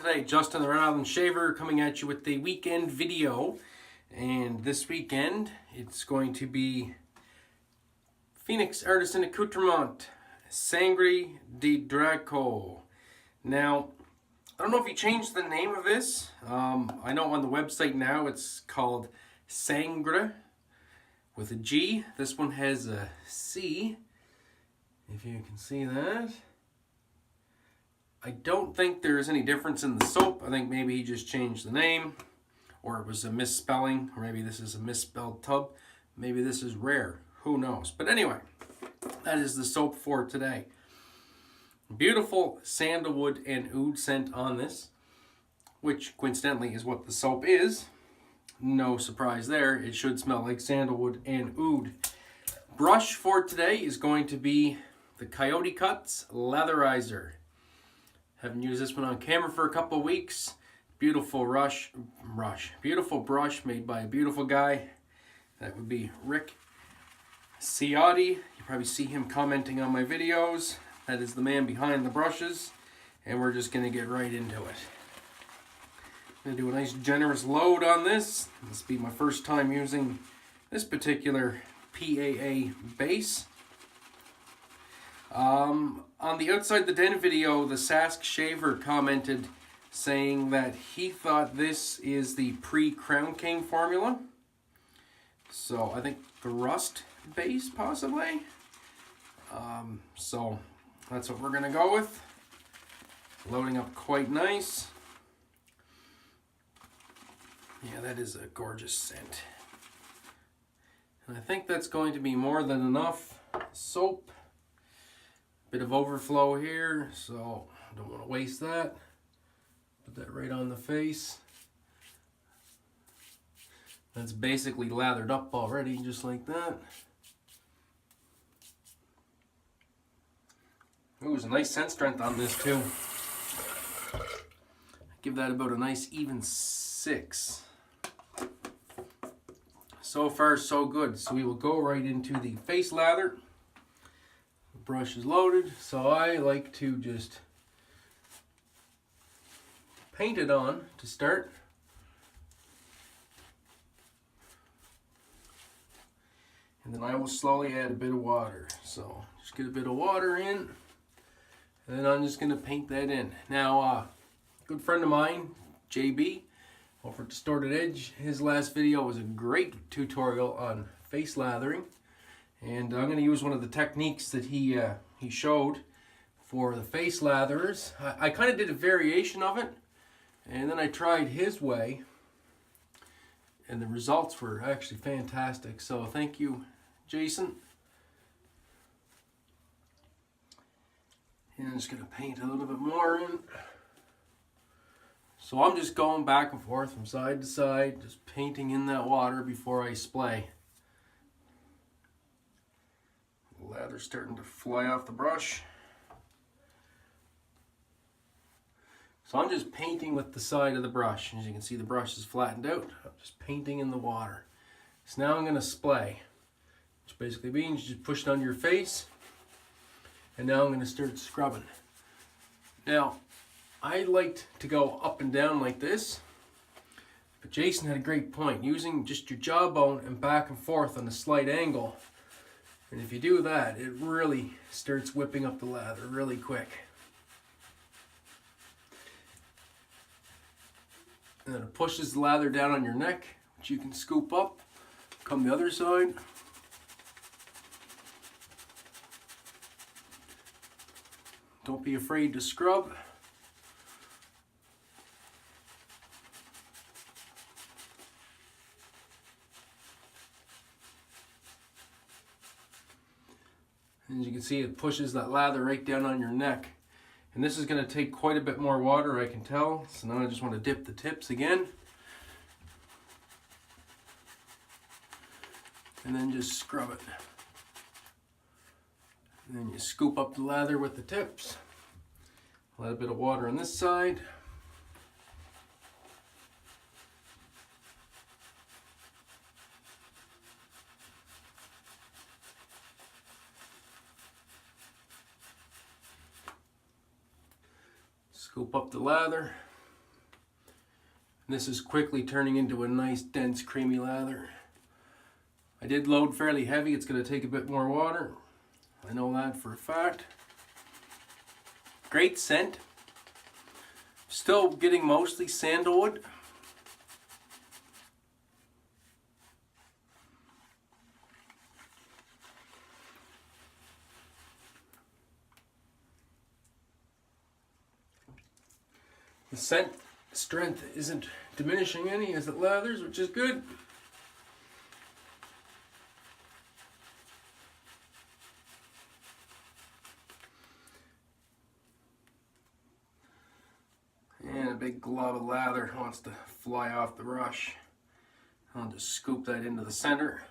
today? Justin the Red Island Shaver coming at you with the weekend video. And this weekend, it's going to be Phoenix Artisan Accoutrements Sangre De Drago. Now, I don't know if he changed the name of this. I know on the website now it's called Sangre with a G. This one has a C, if you can see that. I don't think there's any difference in the soap. I think maybe he just changed the name, or it was a misspelling, or maybe this is a misspelled tub. Maybe this is rare. Who knows? But anyway, that is the soap for today. Beautiful sandalwood and oud scent on this, which coincidentally is what the soap is. No surprise there. It should smell like sandalwood and oud. Brush for today is going to be the Coyote Cuts Latherizer. Haven't used this one on camera for a couple of weeks. Beautiful beautiful brush made by a beautiful guy. That would be Rick Ciotti. You probably see him commenting on my videos. That is the man behind the brushes. And we're just going to get right into it. I'm going to do a nice generous load on this. This will be my first time using this particular PAA base. On the Outside the Den video, the Sask Shaver commented saying that he thought this is the pre-Crown King formula. So I think the Rust base possibly. So that's what we're going to go with. Loading up quite nice. Yeah, that is a gorgeous scent. And I think that's going to be more than enough soap. Bit of overflow here, so don't want to waste that. Put that right on the face. That's basically lathered up already, just like that. Ooh, there's a nice scent strength on this too. Give that about a nice even 6. So far, so good. So we will go right into the face lather. Brush is loaded, so I like to just paint it on to start. And then I will slowly add a bit of water. So just get a bit of water in, and then I'm just going to paint that in. Now, a good friend of mine, JB, over at Distorted Edge, his last video was a great tutorial on face lathering. And I'm going to use one of the techniques that he showed for the face latherers. I kind of did a variation of it, and then I tried his way, and the results were actually fantastic. So thank you, Jason. And I'm just going to paint a little bit more in. So I'm just going back and forth from side to side, just painting in that water before I splay. Lather's starting to fly off the brush. So I'm just painting with the side of the brush. As you can see, the brush is flattened out. I'm just painting in the water. So now I'm going to splay, which basically means you just push it on your face. And now I'm going to start scrubbing. Now, I liked to go up and down like this, but Jason had a great point. Using just your jawbone and back and forth on a slight angle. And if you do that, it really starts whipping up the lather really quick. And then it pushes the lather down on your neck, which you can scoop up. Come the other side. Don't be afraid to scrub. As you can see, it pushes that lather right down on your neck. And this is going to take quite a bit more water, I can tell. So now I just want to dip the tips again. And then just scrub it. And then you scoop up the lather with the tips. A little bit of water on this side. Scoop up the lather. This is quickly turning into a nice, dense, creamy lather. I did load fairly heavy. It's going to take a bit more water. I know that for a fact. Great scent. Still getting mostly sandalwood. The scent strength isn't diminishing any as it lathers, which is good. And a big glob of lather wants to fly off the brush. I'll just scoop that into the center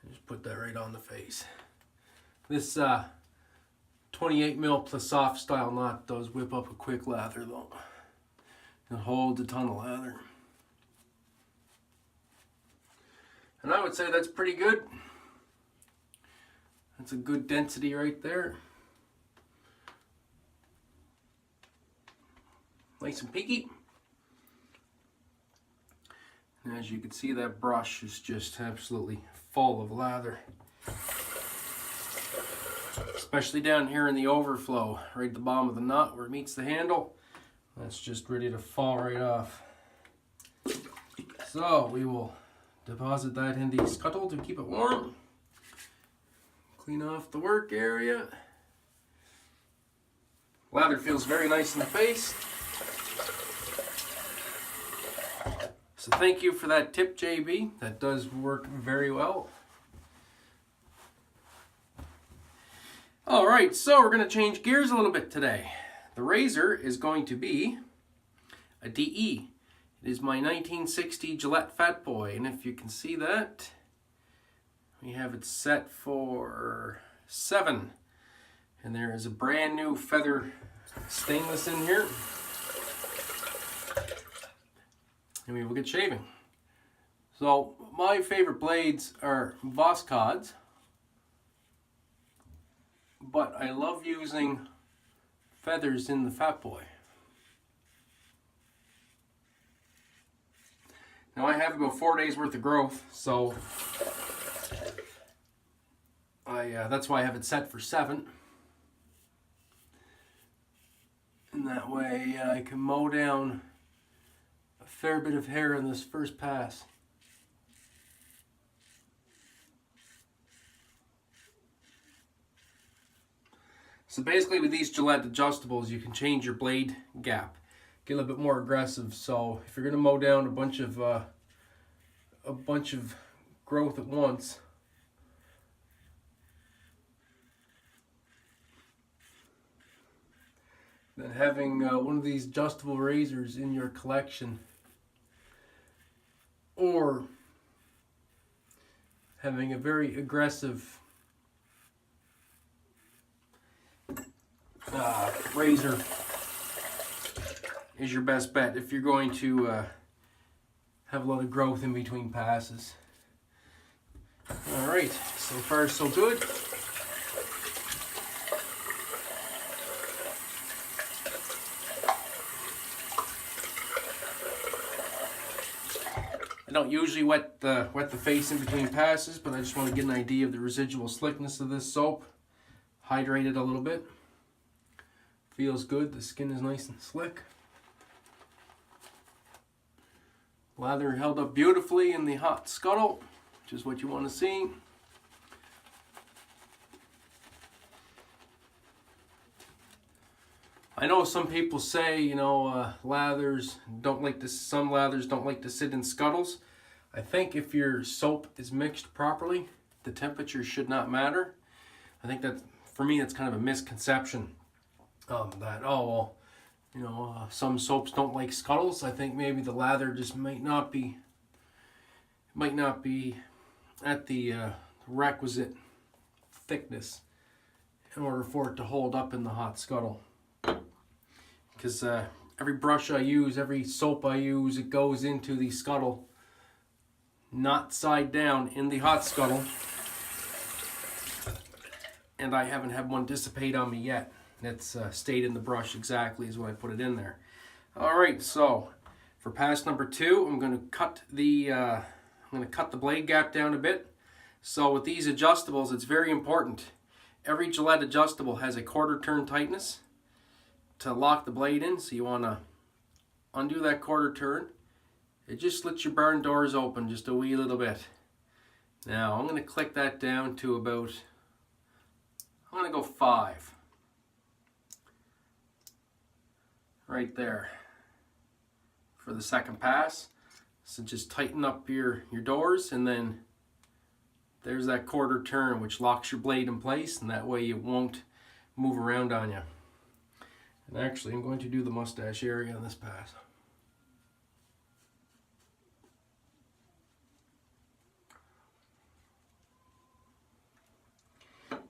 and just put that right on the face. This 28 mil plus soft style knot does whip up a quick lather though. It holds a ton of lather. And I would say that's pretty good. That's a good density right there. Nice and peaky. And as you can see, that brush is just absolutely full of lather. Especially down here in the overflow, right at the bottom of the knot where it meets the handle. That's just ready to fall right off. So we will deposit that in the scuttle to keep it warm. Clean off the work area. Lather feels very nice in the face. So thank you for that tip, JB. That does work very well. Alright, so we're going to change gears a little bit today. The razor is going to be a DE. It is my 1960 Gillette Fat Boy, and if you can see that, we have it set for 7. And there is a brand new feather stainless in here. And we will get shaving. So my favorite blades are Voskhod's, but I love using feathers in the Fat Boy. Now I have about 4 days worth of growth, so that's why I have it set for 7. And that way I can mow down a fair bit of hair in this first pass. So basically with these Gillette adjustables, you can change your blade gap, get a little bit more aggressive. So if you're going to mow down a bunch of growth at once, then having one of these adjustable razors in your collection, or having a very aggressive razor is your best bet if you're going to have a lot of growth in between passes. Alright, so far so good. I don't usually wet the face in between passes, but I just want to get an idea of the residual slickness of this soap. Hydrate it a little bit. Feels good, the skin is nice and slick. Lather held up beautifully in the hot scuttle, which is what you want to see. I know some people say, you know, lathers don't like to, some lathers don't like to sit in scuttles. I think if your soap is mixed properly, the temperature should not matter. I think that, for me, that's kind of a misconception. That, oh, well, you know, some soaps don't like scuttles. I think maybe the lather just might not be at the requisite thickness in order for it to hold up in the hot scuttle. Because every brush I use, every soap I use, it goes into the scuttle, not side down in the hot scuttle. And I haven't had one dissipate on me yet. It's stayed in the brush exactly as when I put it in there. Alright, so For pass number 2, I'm going to cut the blade gap down a bit. So with these adjustables, it's very important. Every Gillette adjustable has a 1/4 turn tightness to lock the blade in. So you want to undo that 1/4 turn. It just lets your barn doors open just a wee little bit. Now I'm going to click that down to about, I'm going to go 5. Right there for the second pass. So just tighten up your doors, and then there's that 1/4 turn which locks your blade in place, and that way it won't move around on you. And actually I'm going to do the mustache area on this pass.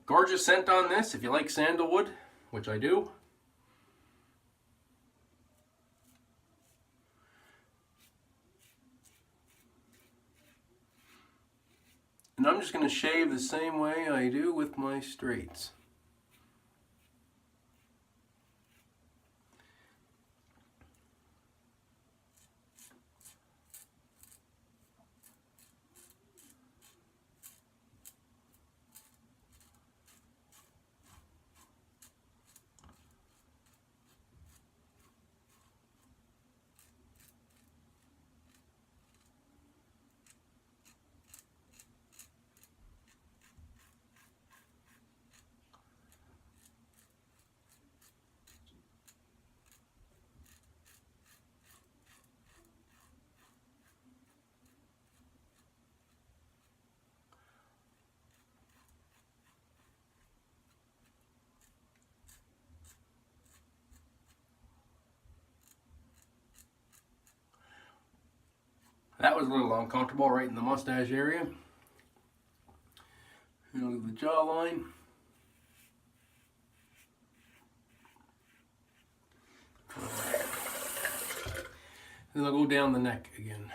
Gorgeous scent on this if you like sandalwood, which I do. And I'm just going to shave the same way I do with my straights. That was a little uncomfortable right in the mustache area. Look at the jawline. Then I'll go down the neck again.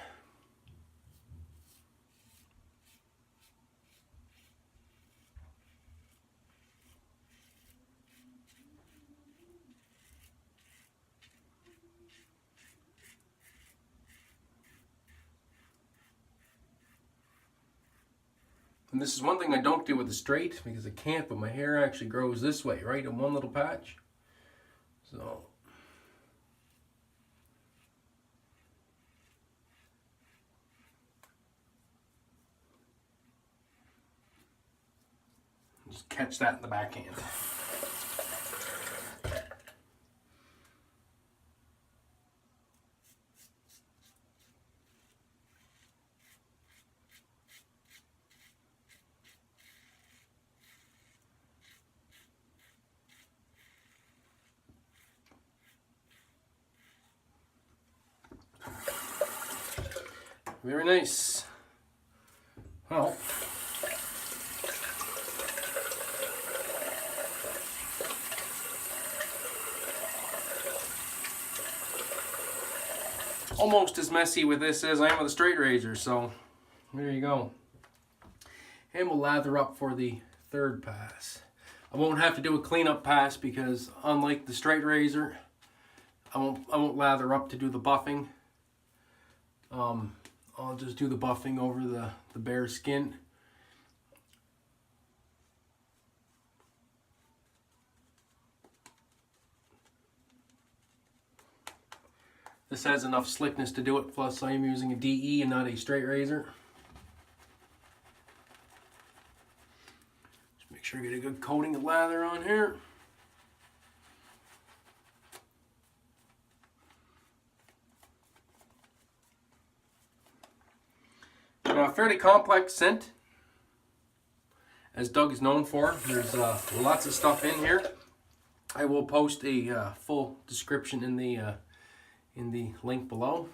And this is one thing I don't do with the straight because I can't, but my hair actually grows this way, right, in one little patch. So just catch that in the backhand. Very nice. Well, almost as messy with this as I am with a straight razor, so there you go. And we'll lather up for the third pass. I won't have to do a cleanup pass because unlike the straight razor, I won't lather up to do the buffing. I'll just do the buffing over the bare skin. This has enough slickness to do it, plus I am using a DE and not a straight razor. Just make sure I get a good coating of lather on here. Now, a fairly complex scent, as Doug is known for. There's lots of stuff in here. I will post a full description in the link below.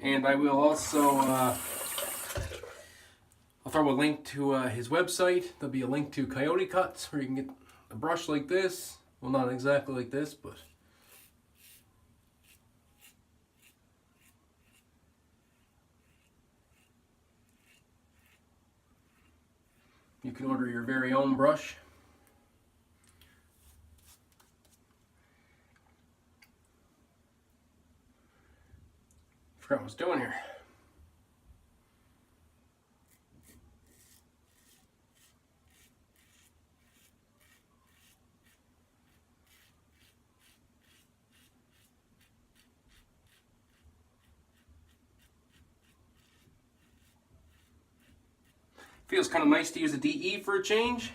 And I will also, I'll throw a link to his website. There'll be a link to Coyote Cuts where you can get a brush like this. Well, not exactly like this, but you can order your very own brush. Forgot what I was doing here. Feels kind of nice to use a DE for a change.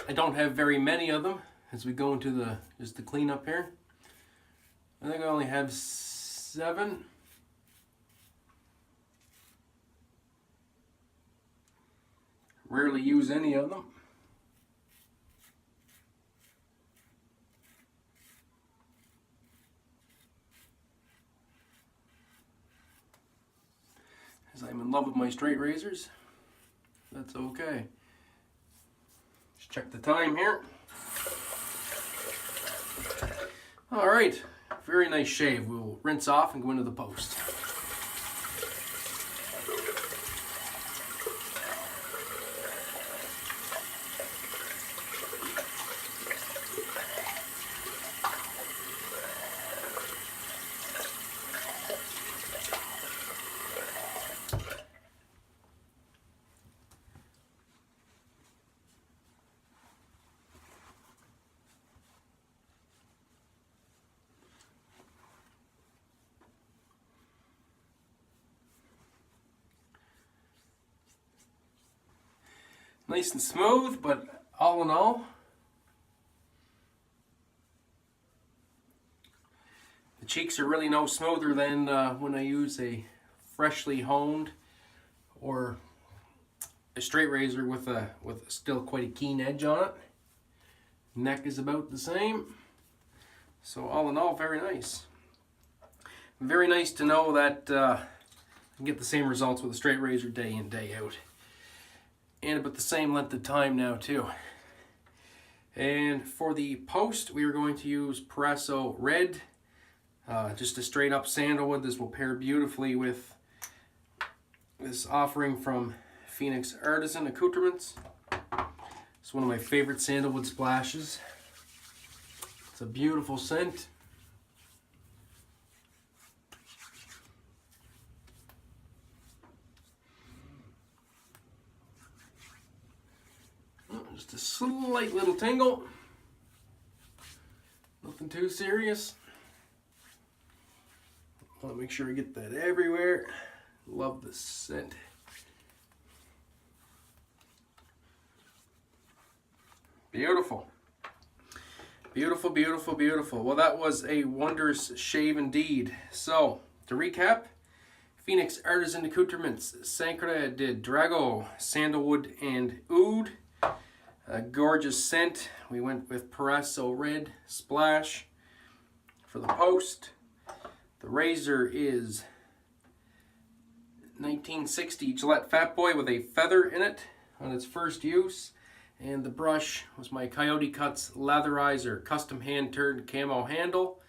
I don't have very many of them as we go into just the cleanup here. I think I only have 7. Rarely use any of them. As I'm in love with my straight razors. That's okay. Just check the time here. Alright, very nice shave. We'll rinse off and go into the post. Nice and smooth, but all in all, the cheeks are really no smoother than when I use a freshly honed or a straight razor with still quite a keen edge on it. Neck is about the same. So all in all, very nice. Very nice to know that I can get the same results with a straight razor day in, day out. And about the same length of time now too. And for the post, we are going to use Presso Red. Just a straight up sandalwood. This will pair beautifully with this offering from Phoenix Artisan Accoutrements. It's one of my favorite sandalwood splashes. It's a beautiful scent. Just a slight little tingle. Nothing too serious. Want to make sure I get that everywhere. Love the scent. Beautiful. Beautiful, beautiful, beautiful. Well, that was a wondrous shave indeed. So, to recap, Phoenix Artisan Accoutrements, Sangre De Drago, Sandalwood and Oud. A gorgeous scent. We went with Presso Red Splash for the post. The razor is 1960 Gillette Fat Boy with a feather in it on its first use. And the brush was my Coyote Cuts Latherizer custom hand-turned camo handle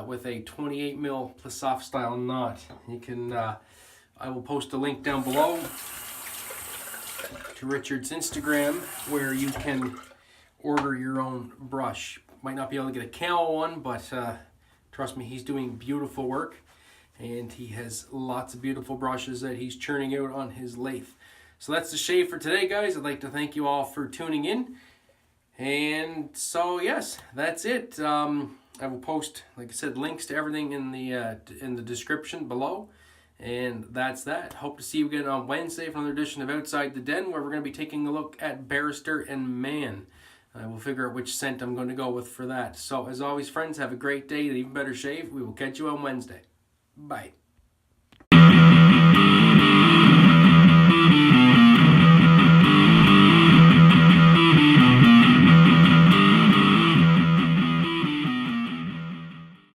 with a 28mm Plissoff style knot. You can, I will post a link down below to Richard's Instagram where you can order your own brush. Might not be able to get a camo one, but trust me, he's doing beautiful work, and he has lots of beautiful brushes that he's churning out on his lathe. So that's the shave for today, guys. I'd like to thank you all for tuning in. And so yes, that's it. I will post, like I said, links to everything in the description below. And that's that. Hope to see you again on Wednesday for another edition of Outside the Den, where we're going to be taking a look at Barrister and Man. I will figure out which scent I'm going to go with for that. So as always, friends, have a great day and even better shave. We will catch you on Wednesday. Bye.